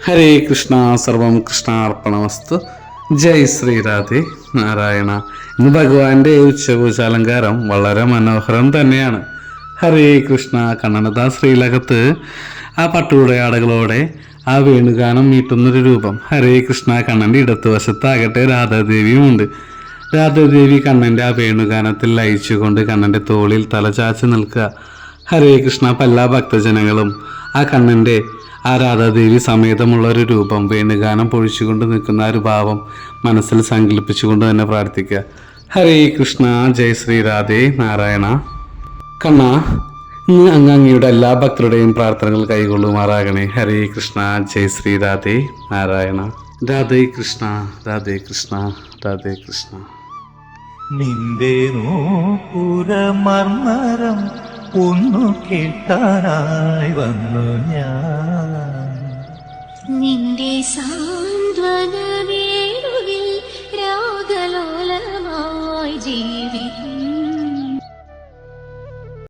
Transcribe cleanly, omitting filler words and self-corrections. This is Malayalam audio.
ഹരേ കൃഷ്ണ, സർവം കൃഷ്ണാർപ്പണമസ്തു. ജയ് ശ്രീരാധേ നാരായണ. ഇന്ന് ഭഗവാന്റെ ഉച്ചപൂജാലങ്കാരം വളരെ മനോഹരം തന്നെയാണ്. ഹരേ കൃഷ്ണ. കണ്ണനദാ ശ്രീലകത്ത് ആ പട്ടുടയാടകളോടെ ആ വേണുഗാനം മീട്ടുന്നൊരു രൂപം. ഹരേ കൃഷ്ണ. കണ്ണൻ്റെ ഇടത്തുവശത്താകട്ടെ രാധാദേവിയുമുണ്ട്. രാധാദേവി കണ്ണൻ്റെ ആ വേണുഗാനത്തിൽ ലയിച്ചുകൊണ്ട് കണ്ണൻ്റെ തോളിൽ തലചാച്ച് നിൽക്കുക. ഹരേ കൃഷ്ണ. അപ്പം എല്ലാ ഭക്തജനങ്ങളും ആ കണ്ണൻ്റെ ആ രാധാദേവി സമേതമുള്ളൊരു രൂപം, വേണുഗാനം പൊഴിച്ചുകൊണ്ട് നിൽക്കുന്ന ആ ഒരു ഭാവം മനസ്സിൽ സങ്കല്പിച്ചുകൊണ്ട് തന്നെ പ്രാർത്ഥിക്കുക. ഹരേ കൃഷ്ണ. ജയ് ശ്രീരാധേ നാരായണ. കണ്ണ, ഇന്ന് അങ്ങയുടെ എല്ലാ ഭക്തരുടെയും പ്രാർത്ഥനകൾ കൈകൊള്ളുമാറാകണേ. ഹരേ കൃഷ്ണ. ജയ് ശ്രീരാധേ നാരായണ. രാധേ കൃഷ്ണ, രാധേ കൃഷ്ണ, രാധേ കൃഷ്ണ. നിന്റെ നൂപുരമർമരം ഒന്നു കേട്ടാനായി വന്നു ഞാൻ. നിന്റെ സാന്ത്വന വേണുവിൽ രാഗലോലമായി ജീവിക്കും